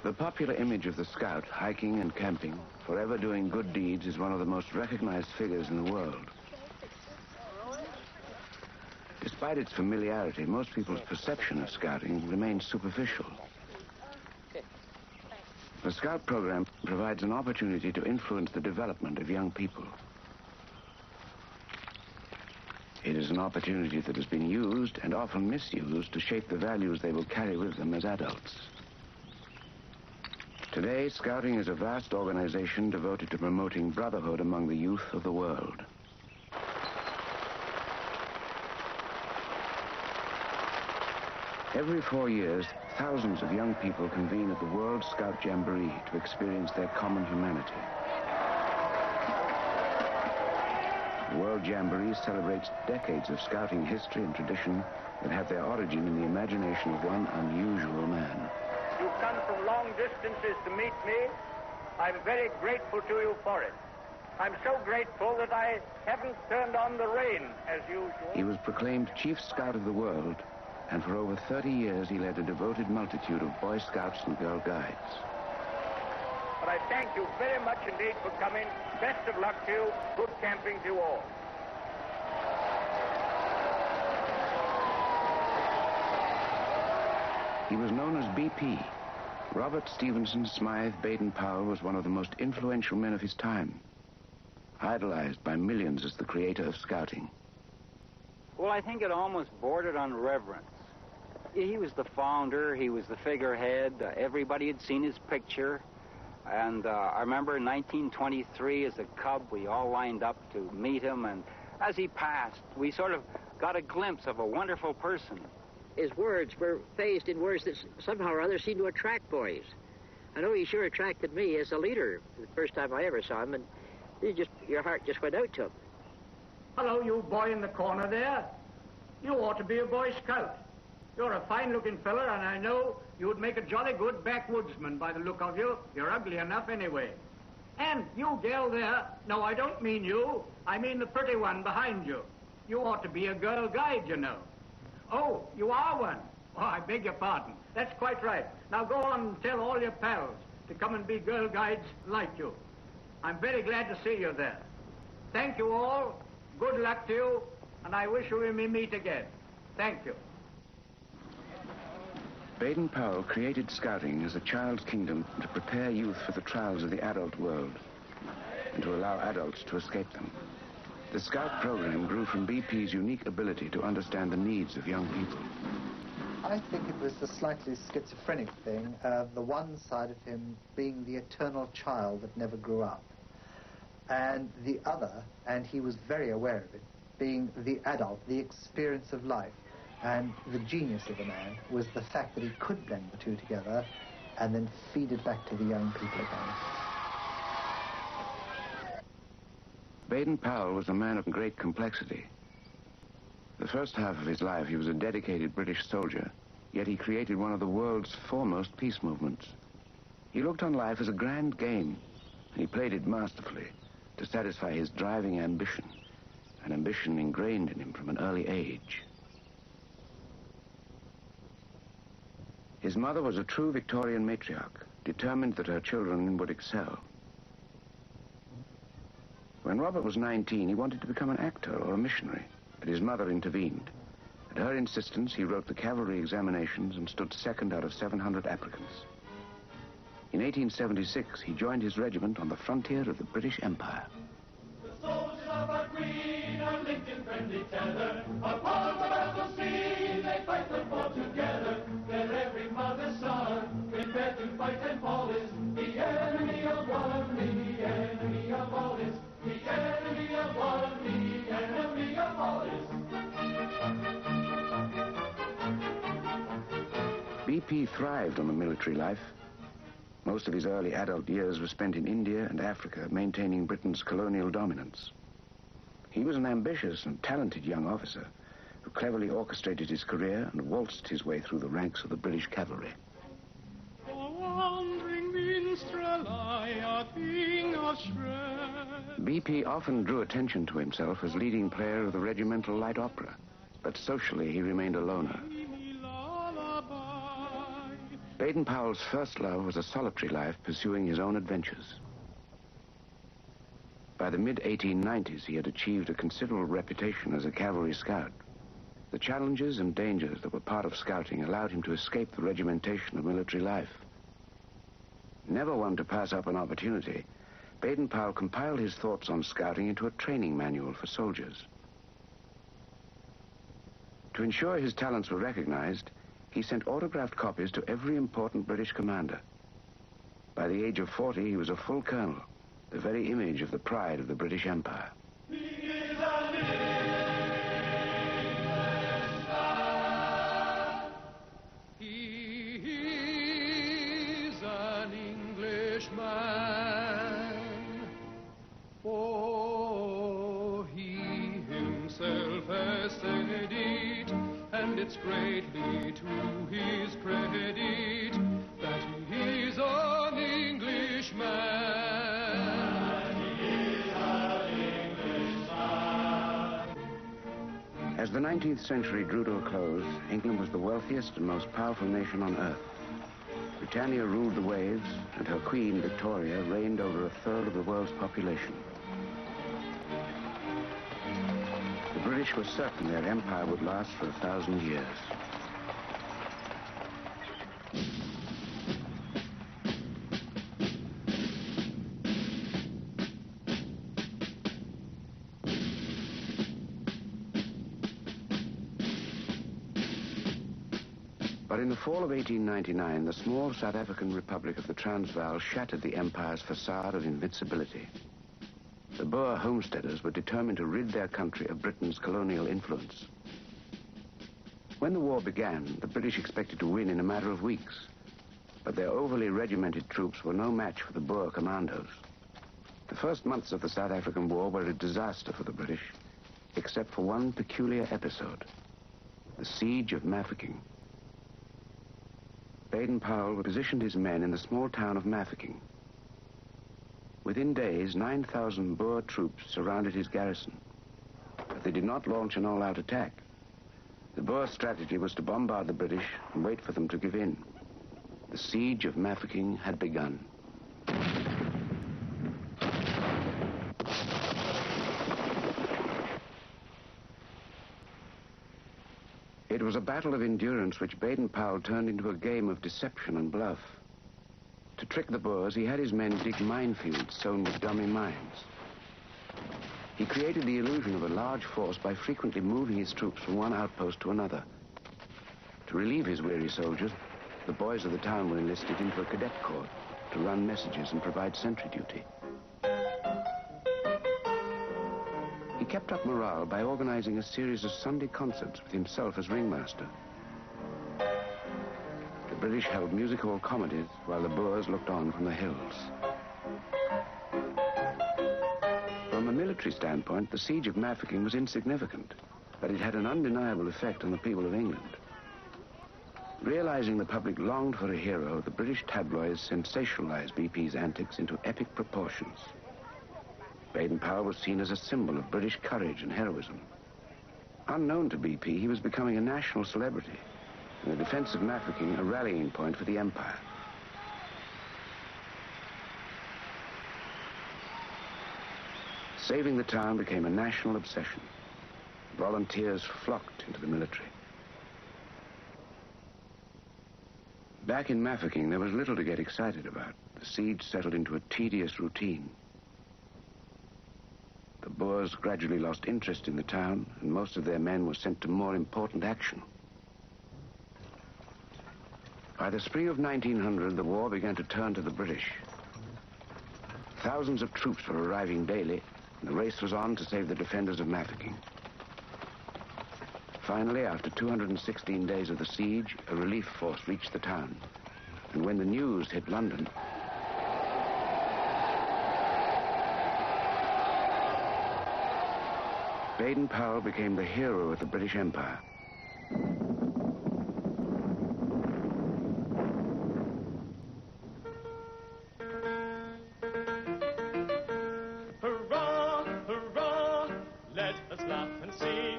The popular image of the scout, hiking and camping, forever doing good deeds, is one of the most recognized figures in the world. Despite its familiarity, most people's perception of scouting remains superficial. The Scout program provides an opportunity to influence the development of young people. It is an opportunity that has been used and often misused to shape the values they will carry with them as adults. Today, Scouting is a vast organization devoted to promoting brotherhood among the youth of the world. Every 4 years, thousands of young people convene at the World Scout Jamboree to experience their common humanity. The World Jamboree celebrates decades of scouting history and tradition that have their origin in the imagination of one unusual man. You've come from long distances to meet me. I'm very grateful to you for it. I'm so grateful that I haven't turned on the rain as usual. He was proclaimed Chief Scout of the world, and for over 30 years he led a devoted multitude of Boy Scouts and Girl Guides. But I thank you very much indeed for coming. Best of luck to you. Good camping to you all. He was known as BP. Robert Stevenson Smythe Baden Powell was one of the most influential men of his time, idolized by millions as the creator of scouting. Well, I think it almost bordered on reverence. He was the founder, he was the figurehead, everybody had seen his picture. And I remember in 1923 as a cub, we all lined up to meet him, and as he passed, we sort of got a glimpse of a wonderful person. His words were phased in words that somehow or other seemed to attract boys. I know he sure attracted me as a leader the first time I ever saw him, and your heart just went out to him. Hello, you boy in the corner there. You ought to be a Boy Scout. You're a fine-looking fella, and I know you'd make a jolly good backwoodsman by the look of you. You're ugly enough anyway. And you gal there, no, I don't mean you. I mean the pretty one behind you. You ought to be a Girl Guide, you know. Oh, you are one. Oh, I beg your pardon. That's quite right. Now go on and tell all your pals to come and be Girl Guides like you. I'm very glad to see you there. Thank you all. Good luck to you, and I wish we may meet again. Thank you. Baden Powell created Scouting as a child's kingdom to prepare youth for the trials of the adult world and to allow adults to escape them. The Scout program grew from BP's unique ability to understand the needs of young people. I think it was a slightly schizophrenic thing, the one side of him being the eternal child that never grew up, and the other, and he was very aware of it, being the adult, the experience of life. And the genius of the man was the fact that he could blend the two together and then feed it back to the young people again. Baden Powell was a man of great complexity. The first half of his life, he was a dedicated British soldier, yet he created one of the world's foremost peace movements. He looked on life as a grand game, and he played it masterfully to satisfy his driving ambition, an ambition ingrained in him from an early age. His mother was a true Victorian matriarch, determined that her children would excel. When Robert was 19, he wanted to become an actor or a missionary, but his mother intervened. At her insistence, he wrote the cavalry examinations and stood second out of 700 applicants. In 1876, he joined his regiment on the frontier of the British Empire. The soldiers of our green are linked in friendly tether. Upon the battlefield they fight the foe together. Their every mother's son, prepare to fight and fall is the enemy of one, the enemy of all is. The enemy of one, the enemy of all is. BP thrived on the military life. Most of his early adult years were spent in India and Africa, maintaining Britain's colonial dominance. He was an ambitious and talented young officer who cleverly orchestrated his career and waltzed his way through the ranks of the British cavalry. BP often drew attention to himself as leading player of the regimental light opera, but socially he remained a loner. Baden Powell's first love was a solitary life pursuing his own adventures. By the mid-1890s, he had achieved a considerable reputation as a cavalry scout. The challenges and dangers that were part of scouting allowed him to escape the regimentation of military life. Never one to pass up an opportunity, Baden Powell compiled his thoughts on scouting into a training manual for soldiers. To ensure his talents were recognized, he sent autographed copies to every important British commander. By the age of 40, he was a full colonel, the very image of the pride of the British Empire. He's an Englishman. Oh, he himself has said it, and it's greatly to his credit that he is an Englishman. As the 19th century drew to a close, England was the wealthiest and most powerful nation on earth. Britannia ruled the waves, and her queen, Victoria, reigned over a third of the world's population. The British were certain their empire would last for 1,000 years. But in the fall of 1899, the small South African Republic of the Transvaal shattered the empire's facade of invincibility. The Boer homesteaders were determined to rid their country of Britain's colonial influence. When the war began, the British expected to win in a matter of weeks, but their overly regimented troops were no match for the Boer commandos. The first months of the South African War were a disaster for the British, except for one peculiar episode, the siege of Mafeking. Baden Powell positioned his men in the small town of Mafeking. Within days, 9,000 Boer troops surrounded his garrison, but they did not launch an all-out attack. The Boer strategy was to bombard the British and wait for them to give in. The siege of Mafeking had begun. It was a battle of endurance which Baden Powell turned into a game of deception and bluff. To trick the Boers, he had his men dig minefields sown with dummy mines. He created the illusion of a large force by frequently moving his troops from one outpost to another. To relieve his weary soldiers, the boys of the town were enlisted into a cadet corps to run messages and provide sentry duty. He kept up morale by organizing a series of Sunday concerts with himself as ringmaster. The British held music hall comedies while the Boers looked on from the hills. From a military standpoint, the siege of Mafeking was insignificant, but it had an undeniable effect on the people of England. Realizing the public longed for a hero, the British tabloids sensationalized BP's antics into epic proportions. Baden Powell was seen as a symbol of British courage and heroism. Unknown to BP, he was becoming a national celebrity, and the defense of Mafeking a rallying point for the empire. Saving the town became a national obsession. Volunteers flocked into the military. Back in Mafeking, there was little to get excited about. The siege settled into a tedious routine. The Boers gradually lost interest in the town, and most of their men were sent to more important action. By the spring of 1900, the war began to turn to the British. Thousands of troops were arriving daily, and the race was on to save the defenders of Mafeking. Finally, after 216 days of the siege, a relief force reached the town. And when the news hit London, Baden Powell became the hero of the British Empire. Hurrah, hurrah, let us laugh and sing.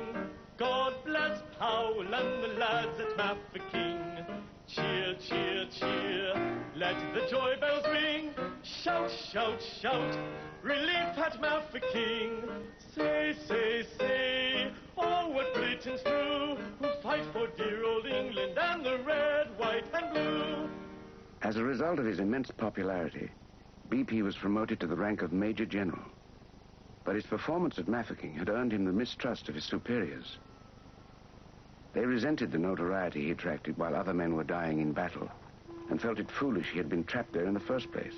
God bless Powell and the lads at Mafeking. Cheer, cheer, cheer. let the joy bells ring. Shout, shout, shout, relief at Mafeking. Say, say, say, oh, what Britons do, who fight for dear old England and the red, white, and blue. As a result of his immense popularity, BP was promoted to the rank of Major General. But his performance at Mafeking had earned him the mistrust of his superiors. They resented the notoriety he attracted while other men were dying in battle, and felt it foolish he had been trapped there in the first place.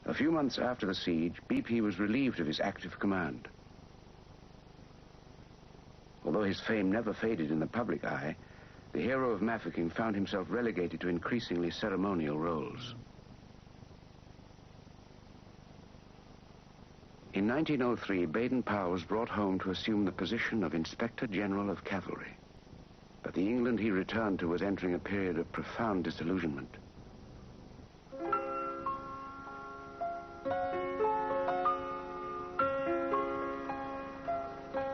A few months after the siege, BP was relieved of his active command. Although his fame never faded in the public eye, the hero of Mafeking found himself relegated to increasingly ceremonial roles. In 1903, Baden Powell was brought home to assume the position of Inspector General of Cavalry. But the England he returned to was entering a period of profound disillusionment.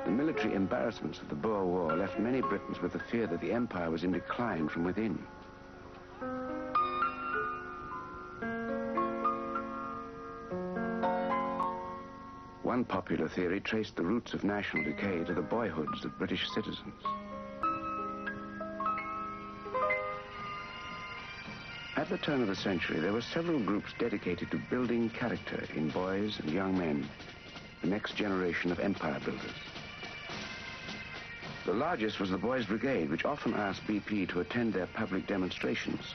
The military embarrassments of the Boer War left many Britons with the fear that the empire was in decline from within. One popular theory traced the roots of national decay to the boyhoods of British citizens. At the turn of the century, there were several groups dedicated to building character in boys and young men, the next generation of empire builders. The largest was the Boys' Brigade, which often asked BP to attend their public demonstrations.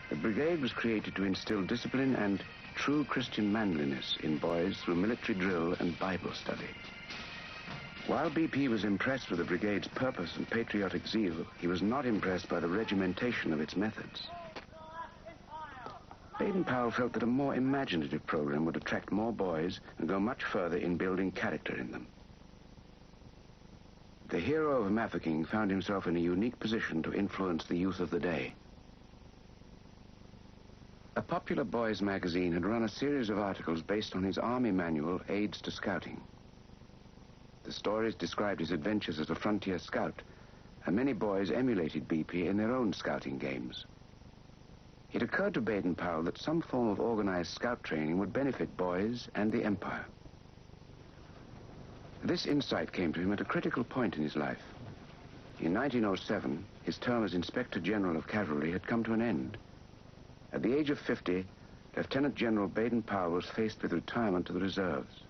The brigade was created to instill discipline and true Christian manliness in boys through military drill and Bible study. While BP was impressed with the brigade's purpose and patriotic zeal, he was not impressed by the regimentation of its methods. Baden Powell felt that a more imaginative program would attract more boys and go much further in building character in them. The hero of Mafeking found himself in a unique position to influence the youth of the day. A popular boys' magazine had run a series of articles based on his army manual, Aids to Scouting. The stories described his adventures as a frontier scout, and many boys emulated BP in their own scouting games. It occurred to Baden Powell that some form of organized scout training would benefit boys and the empire. This insight came to him at a critical point in his life. In 1907, his term as Inspector General of Cavalry had come to an end. At the age of 50, Lieutenant General Baden Powell was faced with retirement to the reserves.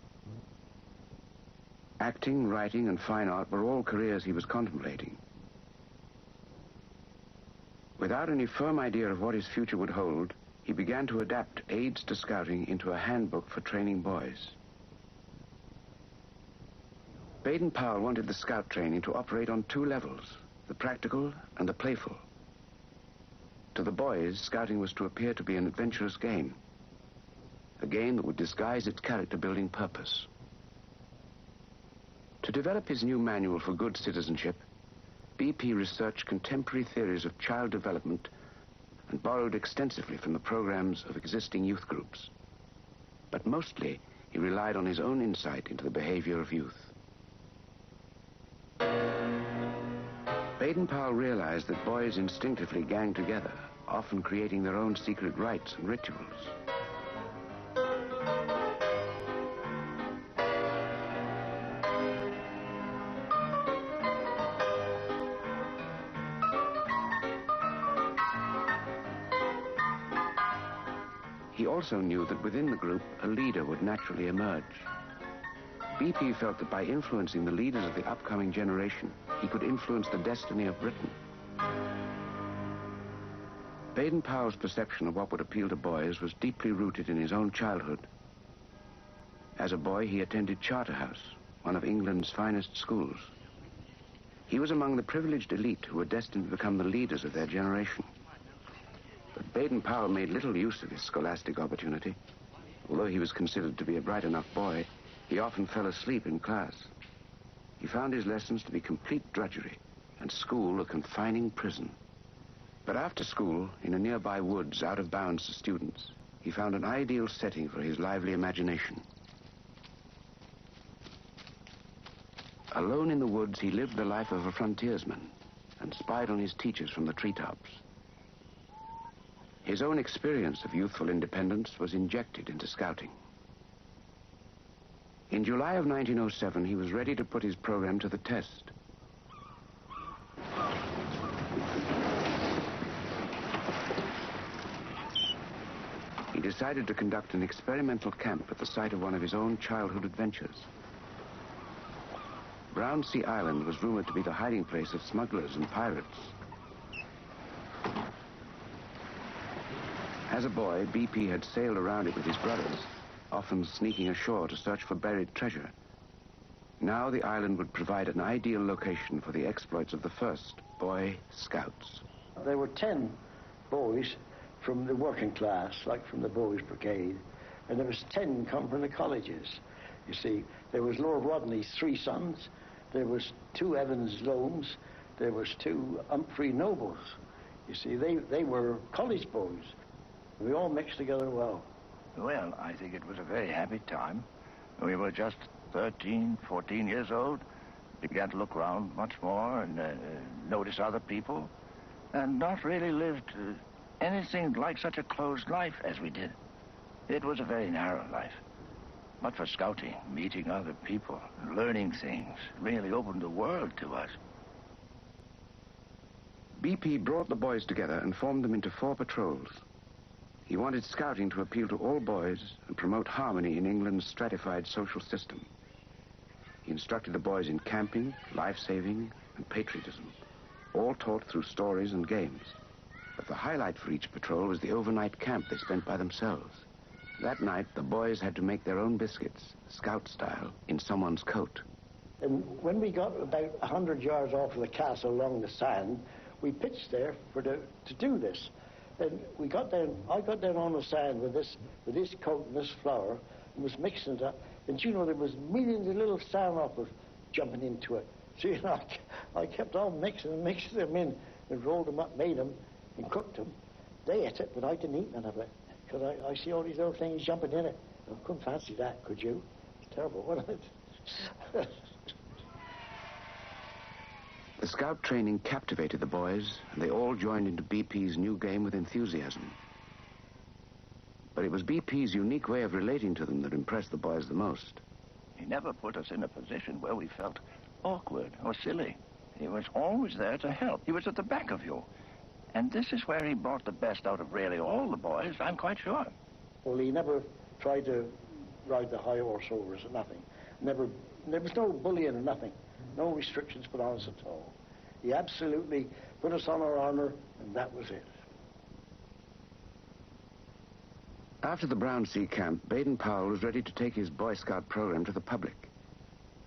Acting, writing, and fine art were all careers he was contemplating. Without any firm idea of what his future would hold, he began to adapt Aids to Scouting into a handbook for training boys. Baden Powell wanted the scout training to operate on two levels, the practical and the playful. To the boys, scouting was to appear to be an adventurous game, a game that would disguise its character-building purpose. To develop his new manual for good citizenship, BP researched contemporary theories of child development and borrowed extensively from the programs of existing youth groups. But mostly, he relied on his own insight into the behavior of youth. Baden Powell realized that boys instinctively gang together, often creating their own secret rites and rituals. He also knew that within the group, a leader would naturally emerge. BP felt that by influencing the leaders of the upcoming generation, he could influence the destiny of Britain. Baden Powell's perception of what would appeal to boys was deeply rooted in his own childhood. As a boy, he attended Charterhouse, one of England's finest schools. He was among the privileged elite who were destined to become the leaders of their generation. But Baden Powell made little use of his scholastic opportunity. Although he was considered to be a bright enough boy, he often fell asleep in class. He found his lessons to be complete drudgery, and school a confining prison. But after school, in a nearby woods out of bounds to students, he found an ideal setting for his lively imagination. Alone in the woods, he lived the life of a frontiersman and spied on his teachers from the treetops. His own experience of youthful independence was injected into scouting. In July of 1907, he was ready to put his program to the test. He decided to conduct an experimental camp at the site of one of his own childhood adventures. Brownsea Island was rumored to be the hiding place of smugglers and pirates. As a boy, BP had sailed around it with his brothers, often sneaking ashore to search for buried treasure. Now the island would provide an ideal location for the exploits of the first Boy Scouts. There were 10 boys from the working class, like from the Boys Brigade, and there was 10 come from the colleges. You see, there was Lord Rodney's 3 sons, there was 2 Evans Loams, there was 2 Humphrey Nobles. You see, they were college boys. We all mixed together well. Well, I think it was a very happy time. We were just 13, 14 years old. Began to look around much more and notice other people, and not really lived anything like such a closed life as we did. It was a very narrow life. But for scouting, meeting other people, learning things, really opened the world to us. BP brought the boys together and formed them into 4 patrols. He wanted scouting to appeal to all boys and promote harmony in England's stratified social system. He instructed the boys in camping, life-saving, and patriotism, all taught through stories and games. But the highlight for each patrol was the overnight camp they spent by themselves. That night, the boys had to make their own biscuits, scout style, in someone's coat. And when we got about 100 yards off of the castle along the sand, we pitched there to do this. And I got down on the sand with this coat and this flour and was mixing it up. And you know, there was millions of little sandhoppers jumping into it. So, you know, I kept on mixing them in and rolled them up, made them, and cooked them. They ate it, but I didn't eat none of it, because I see all these little things jumping in it. I couldn't fancy that, could you? It's terrible, wasn't it? The scout training captivated the boys, and they all joined into BP's new game with enthusiasm. But it was BP's unique way of relating to them that impressed the boys the most. He never put us in a position where we felt awkward or silly. He was always there to help. He was at the back of you. And this is where he brought the best out of really all the boys, I'm quite sure. Well, he never tried to ride the high horse over us or nothing. Never, there was no bullying or nothing. No restrictions put on us at all. He absolutely put us on our honor, and that was it. After the Brownsea camp, Baden Powell was ready to take his Boy Scout program to the public.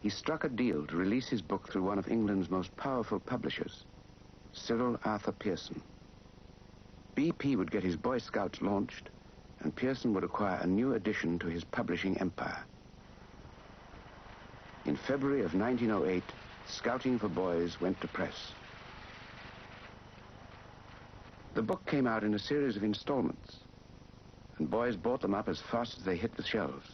He struck a deal to release his book through one of England's most powerful publishers, Cyril Arthur Pearson. BP would get his Boy Scouts launched, and Pearson would acquire a new addition to his publishing empire. In February of 1908, Scouting for Boys went to press. The book came out in a series of installments, and boys bought them up as fast as they hit the shelves.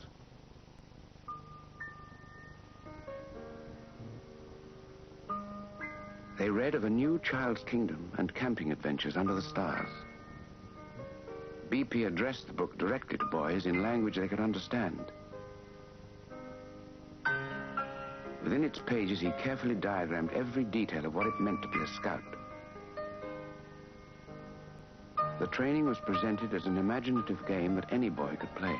They read of a new child's kingdom and camping adventures under the stars. BP addressed the book directly to boys in language they could understand. Within its pages, he carefully diagrammed every detail of what it meant to be a scout. The training was presented as an imaginative game that any boy could play.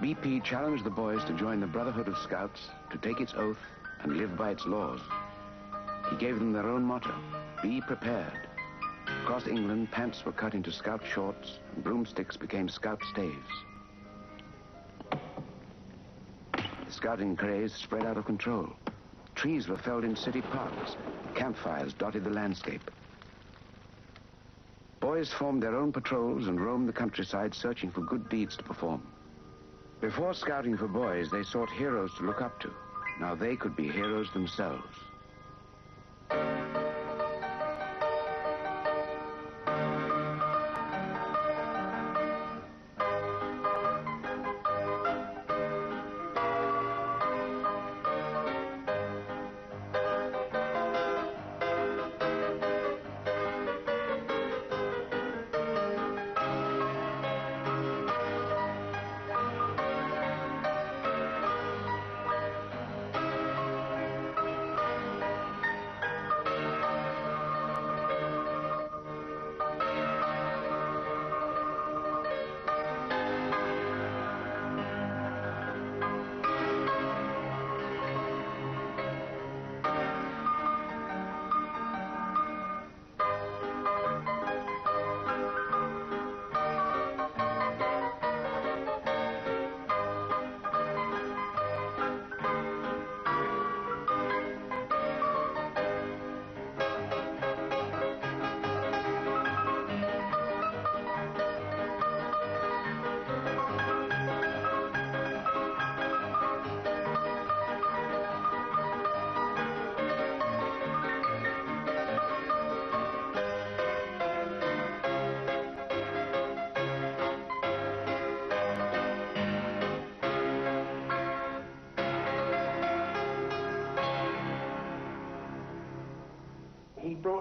BP challenged the boys to join the Brotherhood of Scouts, to take its oath, and live by its laws. He gave them their own motto, be prepared. Across England, pants were cut into scout shorts, and broomsticks became scout staves. The scouting craze spread out of control. Trees were felled in city parks. Campfires dotted the landscape. Boys formed their own patrols and roamed the countryside searching for good deeds to perform. Before Scouting for Boys, they sought heroes to look up to. Now they could be heroes themselves.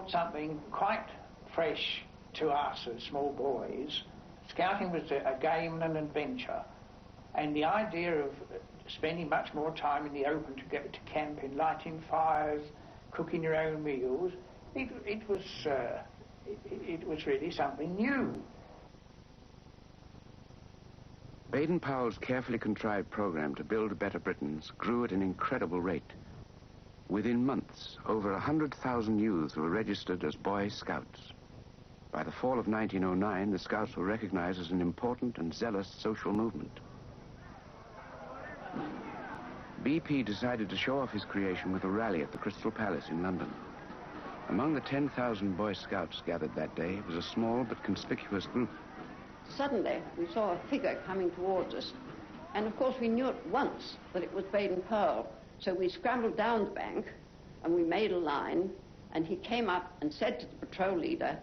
brought something quite fresh to us as small boys. Scouting was a game and an adventure, and the idea of spending much more time in the open to get to camp, in lighting fires, cooking your own meals, it was really something new. Baden Powell's carefully contrived program to build better Britons grew at an incredible rate. Within months, over 100,000 youths were registered as Boy Scouts. By the fall of 1909, the Scouts were recognized as an important and zealous social movement. BP decided to show off his creation with a rally at the Crystal Palace in London. Among the 10,000 Boy Scouts gathered that day was a small but conspicuous group. Suddenly, we saw a figure coming towards us, and of course we knew at once that it was Baden Powell. So we scrambled down the bank, and we made a line, and he came up and said to the patrol leader,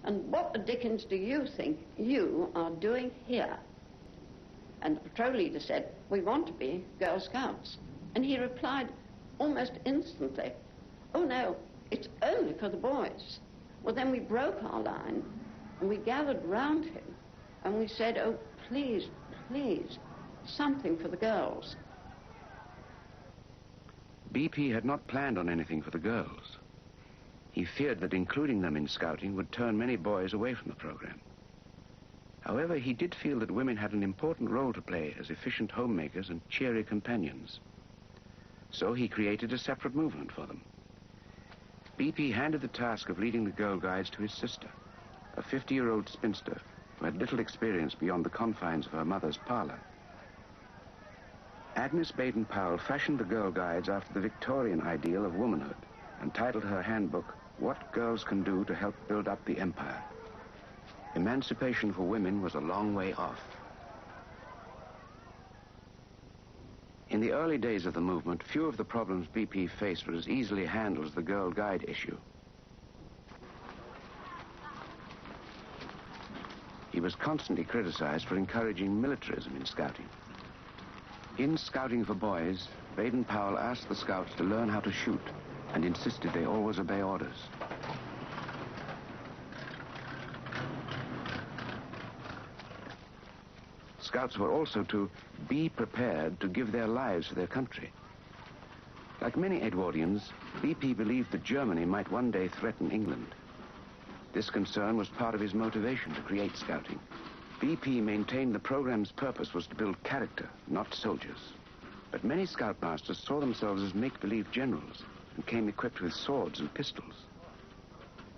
"And what the dickens do you think you are doing here?" And the patrol leader said, "We want to be Girl Scouts." And he replied almost instantly, "Oh no, it's only for the boys." Well, then we broke our line, and we gathered round him, and we said, "Oh, please, please, something for the girls." BP had not planned on anything for the girls. He feared that including them in scouting would turn many boys away from the program. However, he did feel that women had an important role to play as efficient homemakers and cheery companions. So he created a separate movement for them. BP handed the task of leading the Girl Guides to his sister, a 50-year-old spinster who had little experience beyond the confines of her mother's parlor. Agnes Baden Powell fashioned the Girl Guides after the Victorian ideal of womanhood and titled her handbook, "What Girls Can Do to Help Build Up the Empire." Emancipation for women was a long way off. In the early days of the movement, few of the problems BP faced were as easily handled as the Girl Guide issue. He was constantly criticized for encouraging militarism in scouting. In Scouting for Boys, Baden Powell asked the scouts to learn how to shoot and insisted they always obey orders. Scouts were also to be prepared to give their lives for their country. Like many Edwardians, BP believed that Germany might one day threaten England. This concern was part of his motivation to create Scouting. BP maintained the program's purpose was to build character, not soldiers. But many scoutmasters saw themselves as make-believe generals and came equipped with swords and pistols.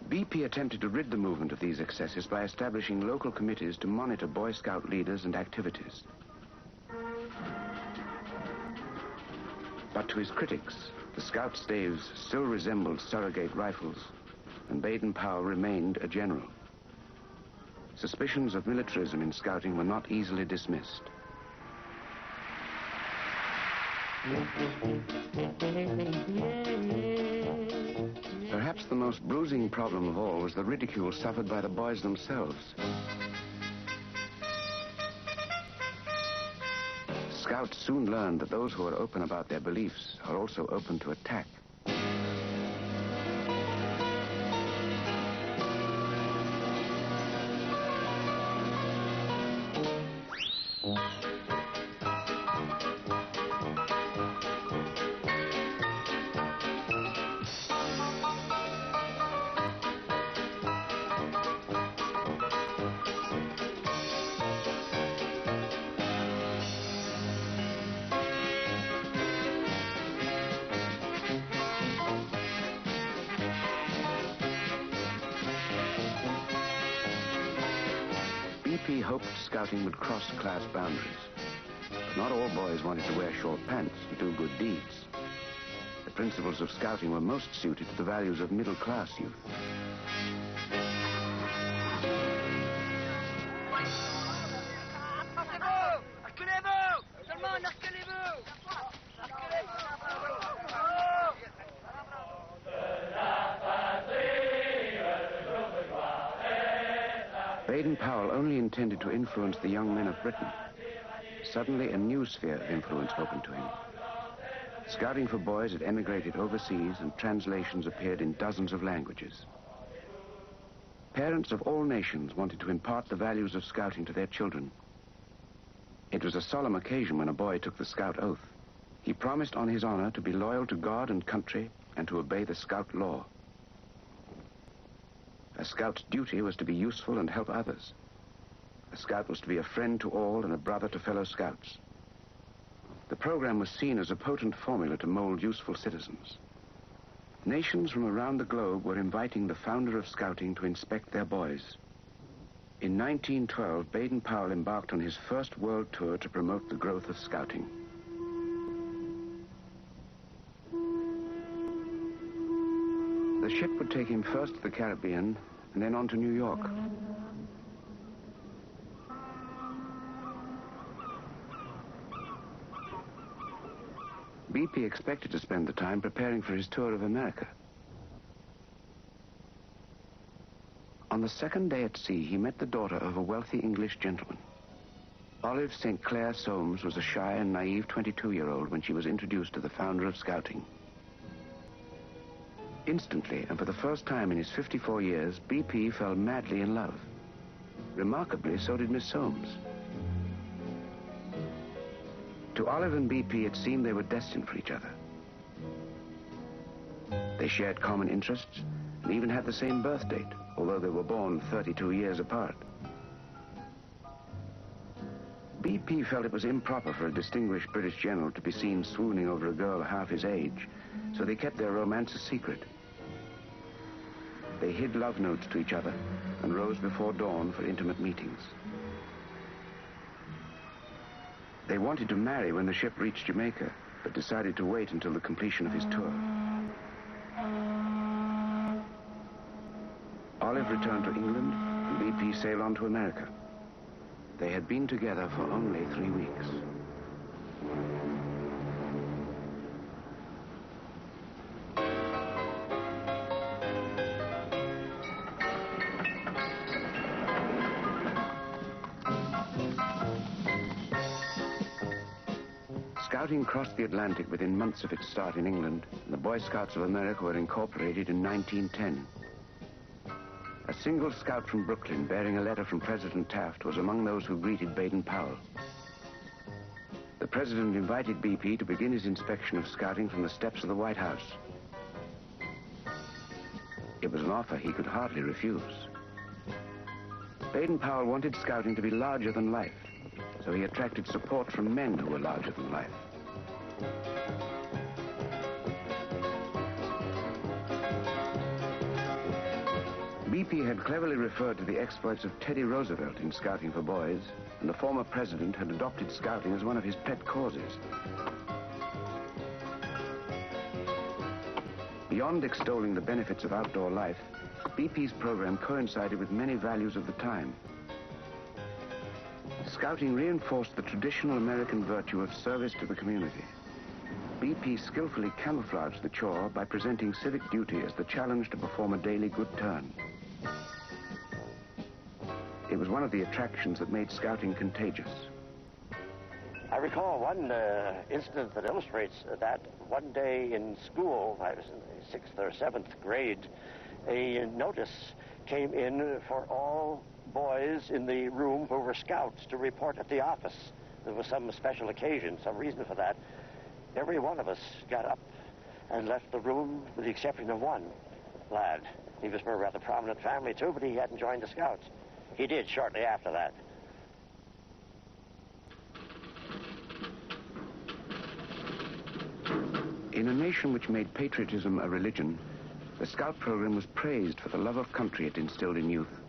BP attempted to rid the movement of these excesses by establishing local committees to monitor Boy Scout leaders and activities. But to his critics, the Scout staves still resembled surrogate rifles, and Baden Powell remained a general. Suspicions of militarism in scouting were not easily dismissed. Perhaps the most bruising problem of all was the ridicule suffered by the boys themselves. Scouts soon learned that those who are open about their beliefs are also open to attack. BP hoped scouting would cross class boundaries. But not all boys wanted to wear short pants and do good deeds. The principles of scouting were most suited to the values of middle-class youth. Baden Powell only intended to influence the young men of Britain. Suddenly, a new sphere of influence opened to him. Scouting for Boys had emigrated overseas, and translations appeared in dozens of languages. Parents of all nations wanted to impart the values of scouting to their children. It was a solemn occasion when a boy took the scout oath. He promised on his honor to be loyal to God and country and to obey the scout law. A scout's duty was to be useful and help others. A scout was to be a friend to all and a brother to fellow scouts. The program was seen as a potent formula to mold useful citizens. Nations from around the globe were inviting the founder of scouting to inspect their boys. In 1912, Baden Powell embarked on his first world tour to promote the growth of scouting. The ship would take him first to the Caribbean and then on to New York. BP expected to spend the time preparing for his tour of America. On the second day at sea, he met the daughter of a wealthy English gentleman. Olive St. Clair Soames was a shy and naive 22-year-old when she was introduced to the founder of scouting. Instantly, and for the first time in his 54 years, BP fell madly in love. Remarkably, so did Miss Soames. To Olive and BP, it seemed they were destined for each other. They shared common interests and even had the same birth date, although they were born 32 years apart. BP felt it was improper for a distinguished British general to be seen swooning over a girl half his age, so they kept their romance a secret. They hid love notes to each other and rose before dawn for intimate meetings. They wanted to marry when the ship reached Jamaica, but decided to wait until the completion of his tour. Olive returned to England, and BP sailed on to America. They had been together for only 3 weeks. Scouting crossed the Atlantic within months of its start in England, and the Boy Scouts of America were incorporated in 1910. A single scout from Brooklyn bearing a letter from President Taft was among those who greeted Baden Powell. The president invited BP to begin his inspection of scouting from the steps of the White House. It was an offer he could hardly refuse. Baden Powell wanted scouting to be larger than life, so he attracted support from men who were larger than life. BP had cleverly referred to the exploits of Teddy Roosevelt in Scouting for Boys, and the former president had adopted scouting as one of his pet causes. Beyond extolling the benefits of outdoor life, BP's program coincided with many values of the time. Scouting reinforced the traditional American virtue of service to the community. BP skillfully camouflaged the chore by presenting civic duty as the challenge to perform a daily good turn. It was one of the attractions that made scouting contagious. I recall one incident that illustrates that. One day in school, I was in the 6th or 7th grade, a notice came in for all boys in the room who were scouts to report at the office. There was some special occasion, some reason for that. Every one of us got up and left the room with the exception of one lad. He was from a rather prominent family too, but he hadn't joined the Scouts. He did shortly after that. In a nation which made patriotism a religion, the Scout program was praised for the love of country it instilled in youth.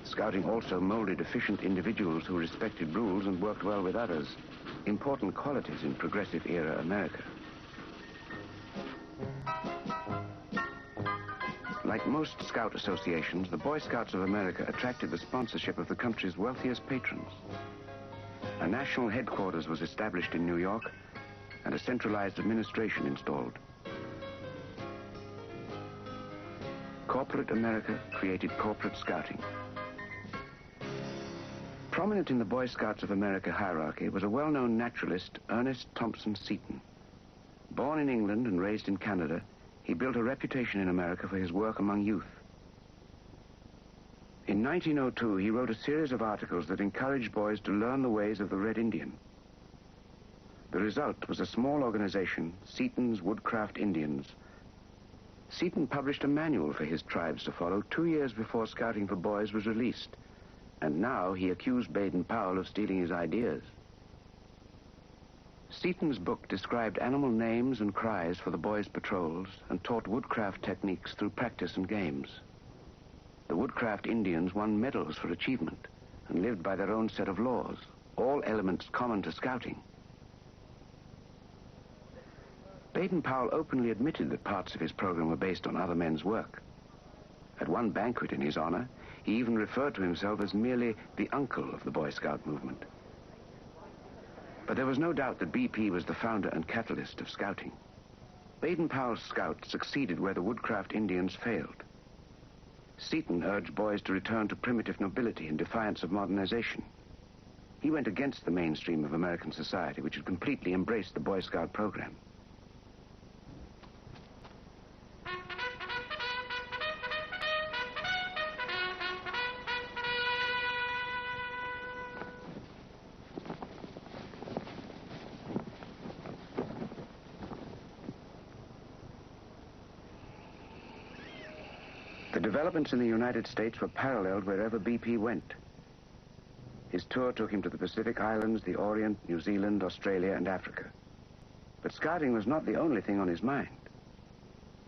Scouting also molded efficient individuals who respected rules and worked well with others, important qualities in progressive era America. Like most Scout associations, the Boy Scouts of America attracted the sponsorship of the country's wealthiest patrons. A national headquarters was established in New York, and a centralized administration installed. Corporate America created corporate scouting. Prominent in the Boy Scouts of America hierarchy was a well-known naturalist, Ernest Thompson Seton. Born in England and raised in Canada, he built a reputation in America for his work among youth. In 1902, he wrote a series of articles that encouraged boys to learn the ways of the Red Indian. The result was a small organization, Seaton's Woodcraft Indians. Seaton published a manual for his tribes to follow 2 years before Scouting for Boys was released, and now he accused Baden Powell of stealing his ideas. Seaton's book described animal names and cries for the boys' patrols and taught woodcraft techniques through practice and games. The Woodcraft Indians won medals for achievement and lived by their own set of laws, all elements common to scouting. Baden Powell openly admitted that parts of his program were based on other men's work. At one banquet in his honor, he even referred to himself as merely the uncle of the Boy Scout movement. But there was no doubt that BP was the founder and catalyst of scouting. Baden Powell's scouts succeeded where the Woodcraft Indians failed. Seaton urged boys to return to primitive nobility in defiance of modernization. He went against the mainstream of American society, which had completely embraced the Boy Scout program. The developments in the United States were paralleled wherever BP went. His tour took him to the Pacific Islands, the Orient, New Zealand, Australia, and Africa. But scouting was not the only thing on his mind.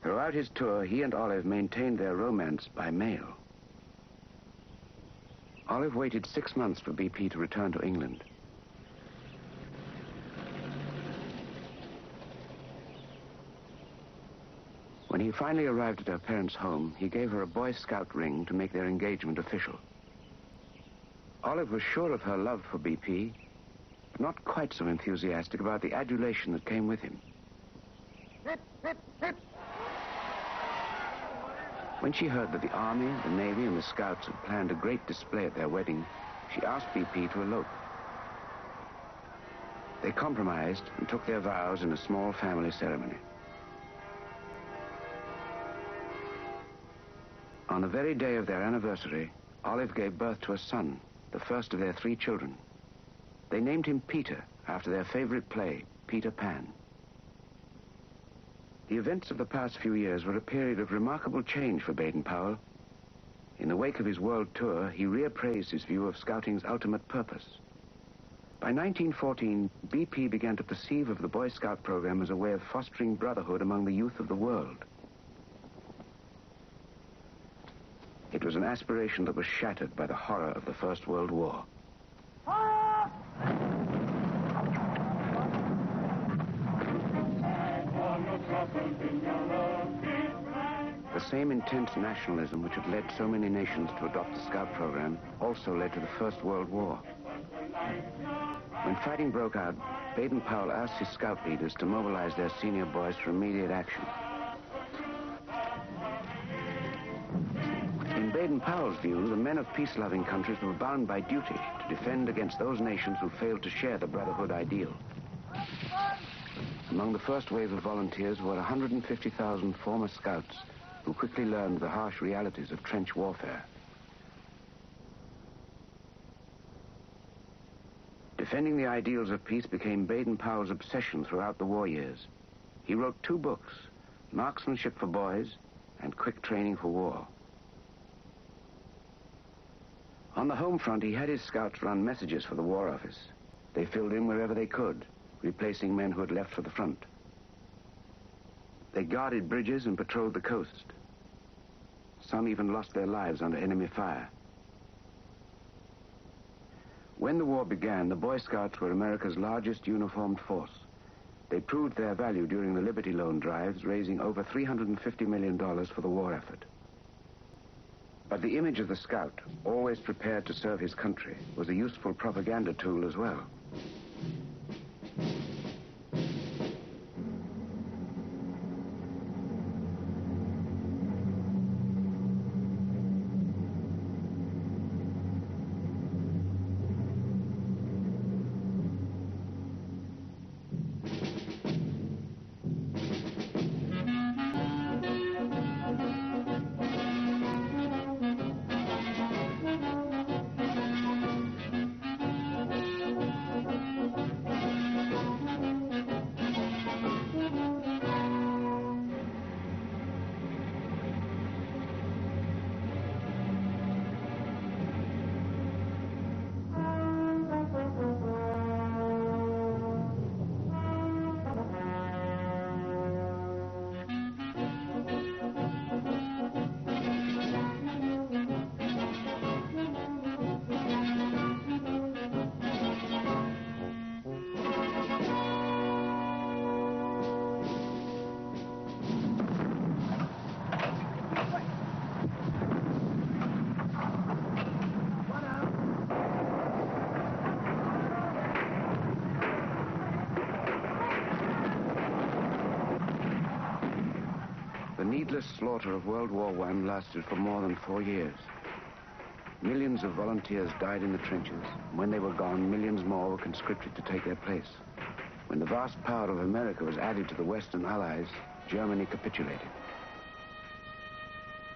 Throughout his tour, he and Olive maintained their romance by mail. Olive waited 6 months for BP to return to England. When he finally arrived at her parents' home, he gave her a Boy Scout ring to make their engagement official. Olive was sure of her love for BP, but not quite so enthusiastic about the adulation that came with him. When she heard that the Army, the Navy, and the Scouts had planned a great display at their wedding, she asked BP to elope. They compromised and took their vows in a small family ceremony. On the very day of their anniversary, Olive gave birth to a son, the first of their 3 children. They named him Peter, after their favorite play, Peter Pan. The events of the past few years were a period of remarkable change for Baden Powell. In the wake of his world tour, he reappraised his view of scouting's ultimate purpose. By 1914, BP began to perceive of the Boy Scout program as a way of fostering brotherhood among the youth of the world. It was an aspiration that was shattered by the horror of the First World War. The same intense nationalism which had led so many nations to adopt the Scout program also led to the First World War. When fighting broke out, Baden Powell asked his Scout leaders to mobilize their senior boys for immediate action. In Baden Powell's view, the men of peace-loving countries were bound by duty to defend against those nations who failed to share the brotherhood ideal. Among the first wave of volunteers were 150,000 former Scouts who quickly learned the harsh realities of trench warfare. Defending the ideals of peace became Baden Powell's obsession throughout the war years. He wrote 2 books, Marksmanship for Boys and Quick Training for War. On the home front, he had his Scouts run messages for the War Office. They filled in wherever they could, replacing men who had left for the front. They guarded bridges and patrolled the coast. Some even lost their lives under enemy fire. When the war began, the Boy Scouts were America's largest uniformed force. They proved their value during the Liberty Loan drives, raising over $350 million for the war effort. But the image of the Scout, always prepared to serve his country, was a useful propaganda tool as well. relentless slaughter of World War I lasted for more than 4 years. Millions of volunteers died in the trenches. When they were gone, millions more were conscripted to take their place. When the vast power of America was added to the Western Allies, Germany capitulated.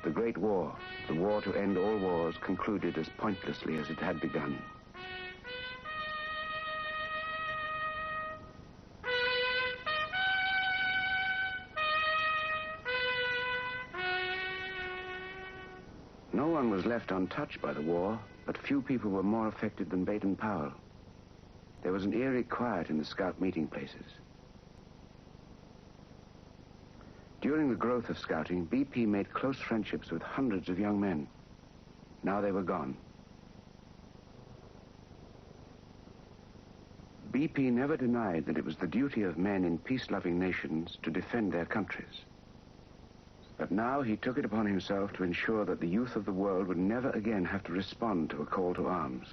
The Great War, the war to end all wars, concluded as pointlessly as it had begun. No one was left untouched by the war, but few people were more affected than Baden Powell. There was an eerie quiet in the Scout meeting places. During the growth of Scouting, BP made close friendships with hundreds of young men. Now they were gone. BP never denied that it was the duty of men in peace-loving nations to defend their countries. But now he took it upon himself to ensure that the youth of the world would never again have to respond to a call to arms.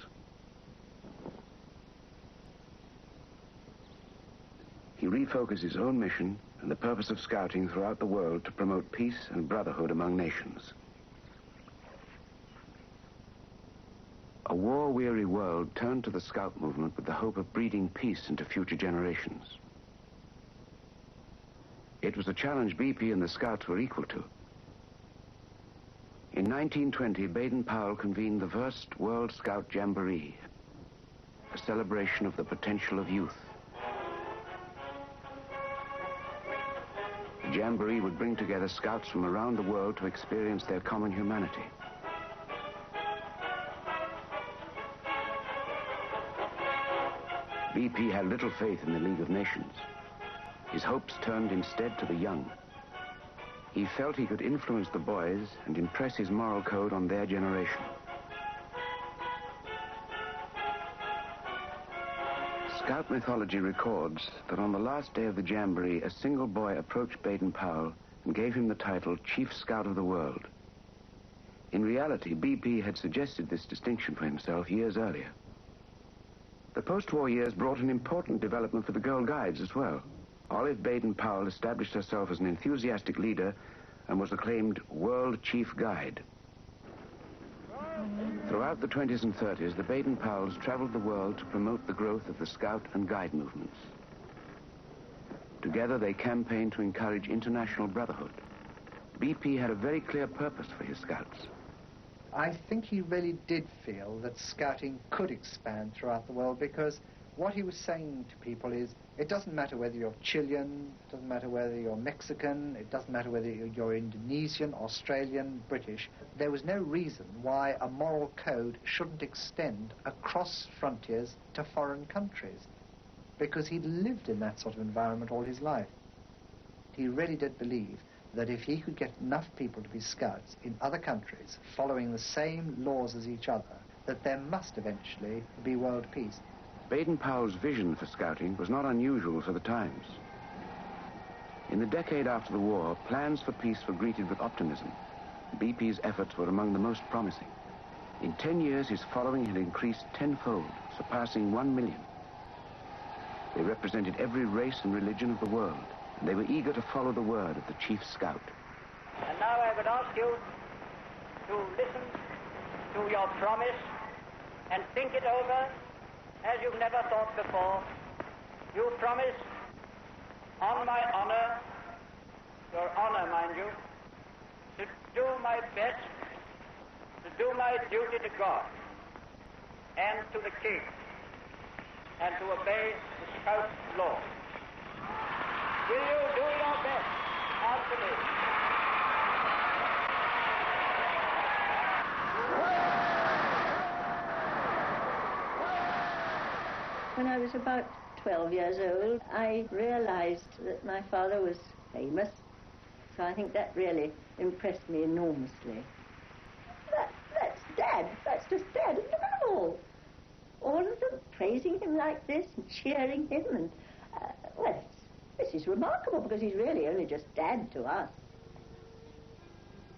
He refocused his own mission and the purpose of Scouting throughout the world to promote peace and brotherhood among nations. A war-weary world turned to the Scout movement with the hope of breeding peace into future generations. It was a challenge BP and the Scouts were equal to. In 1920, Baden Powell convened the first World Scout Jamboree, a celebration of the potential of youth. The Jamboree would bring together Scouts from around the world to experience their common humanity. BP had little faith in the League of Nations. His hopes turned instead to the young. He felt he could influence the boys and impress his moral code on their generation. Scout mythology records that on the last day of the Jamboree, a single boy approached Baden Powell and gave him the title Chief Scout of the World. In reality, BP had suggested this distinction for himself years earlier. The post-war years brought an important development for the Girl Guides as well. Olive Baden Powell established herself as an enthusiastic leader and was acclaimed World Chief Guide. Throughout the 20s and 30s, the Baden Powells traveled the world to promote the growth of the Scout and Guide movements. Together, they campaigned to encourage international brotherhood. BP had a very clear purpose for his Scouts. I think he really did feel that Scouting could expand throughout the world, because what he was saying to people is, it doesn't matter whether you're Chilean, it doesn't matter whether you're Mexican, it doesn't matter whether you're Indonesian, Australian, British. There was no reason why a moral code shouldn't extend across frontiers to foreign countries, because he'd lived in that sort of environment all his life. He really did believe that if he could get enough people to be Scouts in other countries following the same laws as each other, that there must eventually be world peace. Baden Powell's vision for Scouting was not unusual for the times. In the decade after the war, plans for peace were greeted with optimism. BP's efforts were among the most promising. In 10 years, his following had increased tenfold, surpassing 1 million. They represented every race and religion of the world, and they were eager to follow the word of the Chief Scout. And now I would ask you to listen to your promise and think it over as you've never thought before. You promise, on my honor, your honor, mind you, to do my best, to do my duty to God and to the King, and to obey the Scout law. Will you do your best? Answer me. When I was about 12 years old, I realized that my father was famous. So I think that really impressed me enormously. That's Dad. That's just Dad. Look at them all. All of them praising him like this and cheering him. And, well, this is remarkable, because he's really only just Dad to us.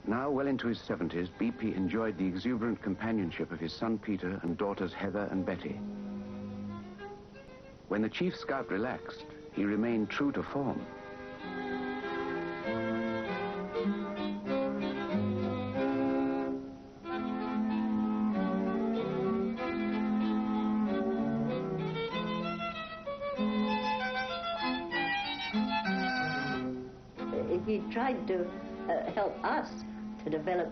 Now, well into his 70s, BP enjoyed the exuberant companionship of his son Peter and daughters Heather and Betty. When the Chief Scout relaxed, he remained true to form. tried to help us to develop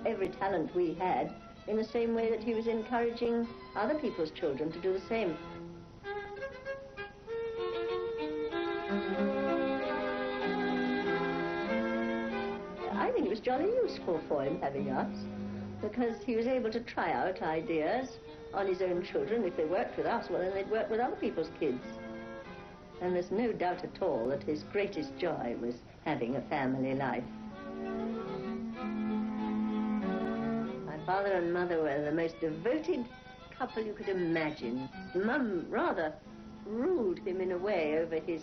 every talent we had in the same way that he was encouraging other people's children to do the same. I think it was jolly useful for him having us, because he was able to try out ideas on his own children. If they worked with us, well, then they'd work with other people's kids. And there's no doubt at all that his greatest joy was having a family life. My father and mother were the most devoted couple you could imagine. Mum rather ruled him in a way over his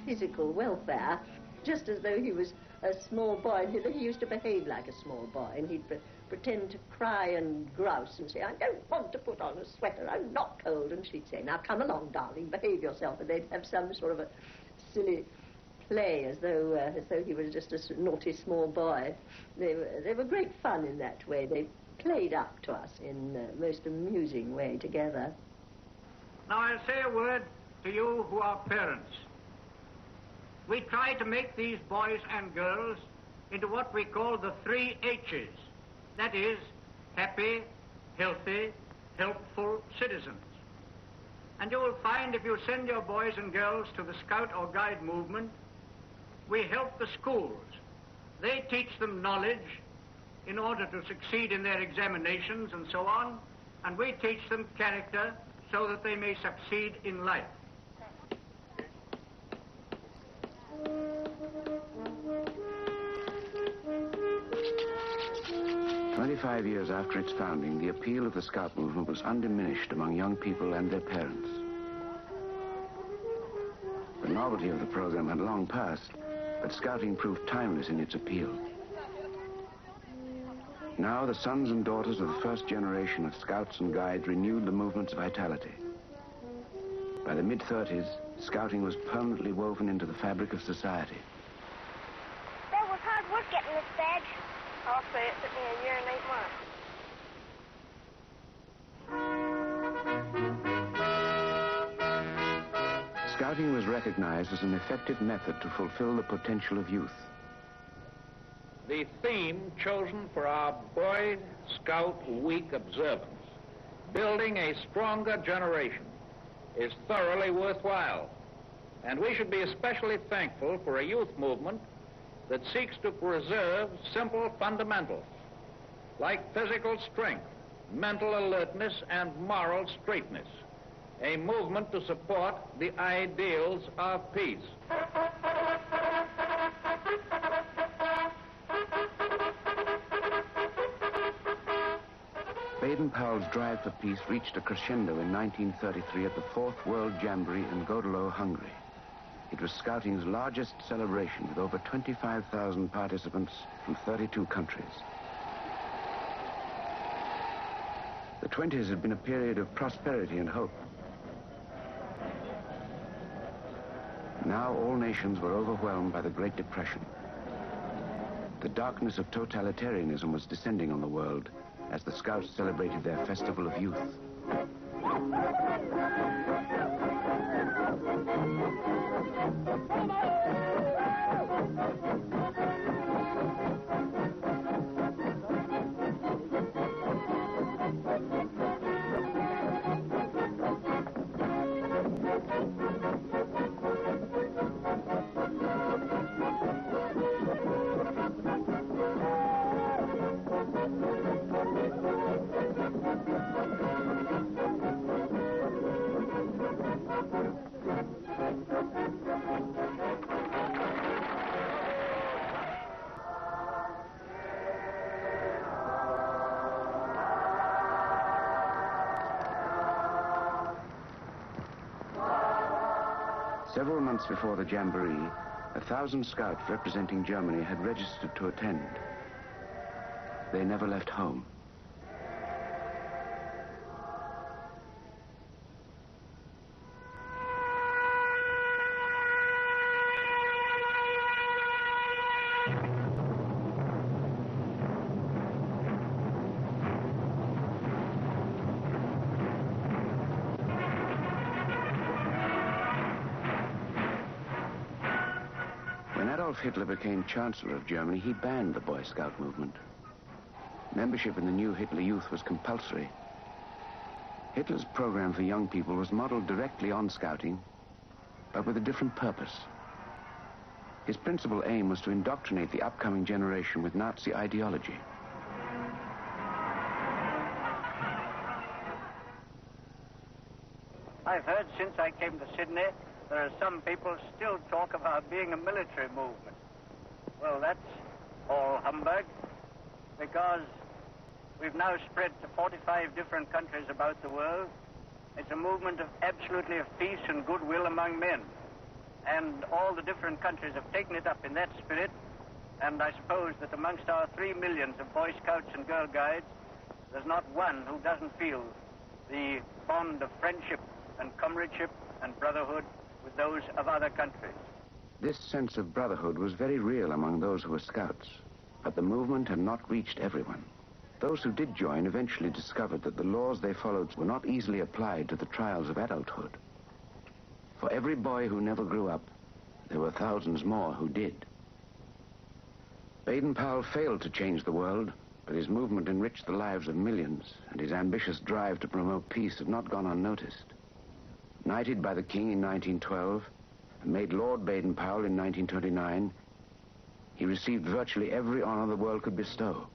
physical welfare, just as though he was a small boy. And he used to behave like a small boy, and he'd pretend to cry and grouse and say, "I don't want to put on a sweater, I'm not cold." And she'd say, "Now come along, darling, behave yourself." And they'd have some sort of a silly play as though he was just a naughty small boy. They were great fun in that way. They played up to us in the most amusing way together. Now I'll say a word to you who are parents. We try to make these boys and girls into what we call the 3 H's. That is, happy, healthy, helpful citizens. And you will find if you send your boys and girls to the Scout or Guide movement, we help the schools. They teach them knowledge in order to succeed in their examinations and so on, and we teach them character so that they may succeed in life. "25 years after its founding, the appeal of the Scout movement was undiminished among young people and their parents. The novelty of the program had long passed, but Scouting proved timeless in its appeal. Now the sons and daughters of the first generation of Scouts and Guides renewed the movement's vitality. By the mid-30s, Scouting was permanently woven into the fabric of society. That was hard work getting this badge. I'll say it took me a year and 8 months. Scouting was recognized as an effective method to fulfill the potential of youth. The theme chosen for our Boy Scout Week observance, building a stronger generation, is thoroughly worthwhile. And we should be especially thankful for a youth movement that seeks to preserve simple fundamentals like physical strength, mental alertness, and moral straightness. A movement to support the ideals of peace. Baden Powell's drive for peace reached a crescendo in 1933 at the 4th World Jamboree in Godelo, Hungary. It was Scouting's largest celebration with over 25,000 participants from 32 countries. The 20s had been a period of prosperity and hope. Now all nations were overwhelmed by the Great Depression. The darkness of totalitarianism was descending on the world as the Scouts celebrated their Festival of Youth. Several months before the Jamboree, 1,000 Scouts representing Germany had registered to attend. They never left home. When Adolf Hitler became Chancellor of Germany, he banned the Boy Scout movement. Membership in the new Hitler Youth was compulsory. Hitler's program for young people was modeled directly on Scouting, but with a different purpose. His principal aim was to indoctrinate the upcoming generation with Nazi ideology. I've heard since I came to Sydney, there are some people still talk about being a military movement. Well, that's all humbug, because we've now spread to 45 different countries about the world. It's a movement absolutely of peace and goodwill among men. And all the different countries have taken it up in that spirit. And I suppose that amongst our 3 millions of Boy Scouts and Girl Guides, there's not one who doesn't feel the bond of friendship and comradeship and brotherhood with those of other countries. This sense of brotherhood was very real among those who were Scouts, but the movement had not reached everyone. Those who did join eventually discovered that the laws they followed were not easily applied to the trials of adulthood. For every boy who never grew up, there were thousands more who did. Baden Powell failed to change the world, but his movement enriched the lives of millions, and his ambitious drive to promote peace had not gone unnoticed. Knighted by the King in 1912, and made Lord Baden Powell in 1929, he received virtually every honor the world could bestow.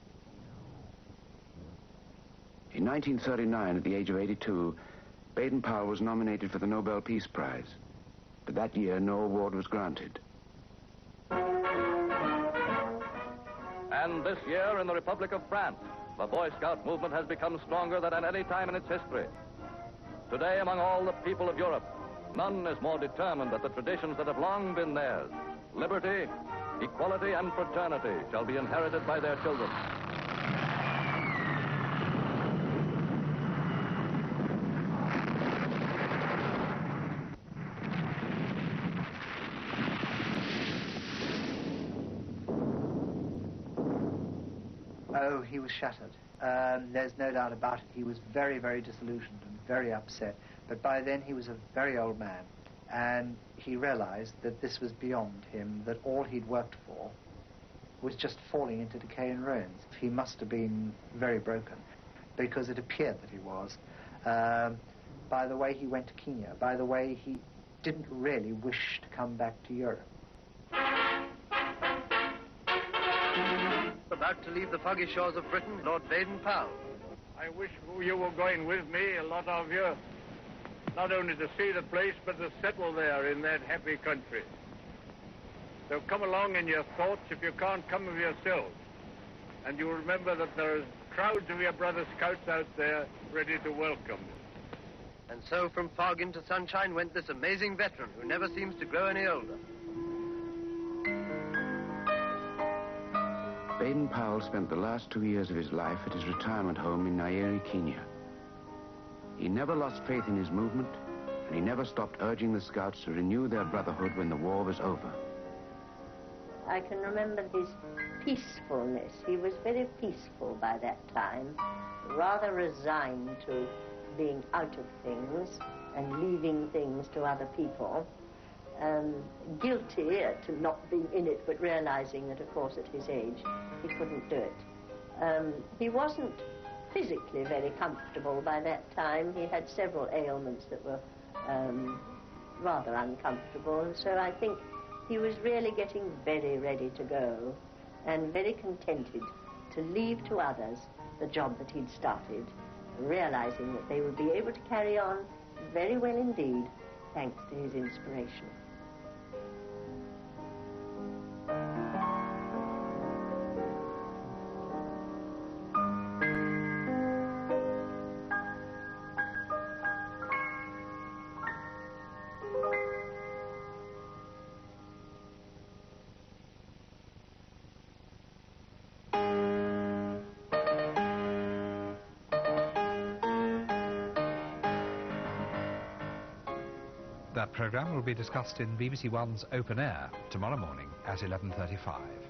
In 1939, at the age of 82, Baden Powell was nominated for the Nobel Peace Prize, but that year no award was granted. And this year in the Republic of France, the Boy Scout movement has become stronger than at any time in its history. Today, among all the people of Europe, none is more determined that the traditions that have long been theirs, liberty, equality, and fraternity, shall be inherited by their children. Oh, he was shattered. There's no doubt about it. He was very, very disillusioned and very upset. But by then he was a very old man, and he realized that this was beyond him, that all he'd worked for was just falling into decay and ruins. He must have been very broken, because it appeared that he was. By the way he went to Kenya, by the way he didn't really wish to come back to Europe. About to leave the foggy shores of Britain, Lord Baden Powell. I wish you were going with me, a lot of you, not only to see the place, but to settle there in that happy country. So come along in your thoughts if you can't come of yourselves. And you'll remember that there are crowds of your brother Scouts out there ready to welcome you. And so from fog into sunshine went this amazing veteran who never seems to grow any older. Baden Powell spent the last 2 years of his life at his retirement home in Nairi, Kenya. He never lost faith in his movement, and he never stopped urging the Scouts to renew their brotherhood when the war was over. I can remember his peacefulness. He was very peaceful by that time, rather resigned to being out of things and leaving things to other people. Guilty to not being in it, but realizing that, of course, at his age, he couldn't do it. He wasn't physically very comfortable by that time. He had several ailments that were rather uncomfortable, and so I think he was really getting very ready to go and very contented to leave to others the job that he'd started, realizing that they would be able to carry on very well indeed, thanks to his inspiration. That programme will be discussed in BBC One's Open Air tomorrow morning at 11:35.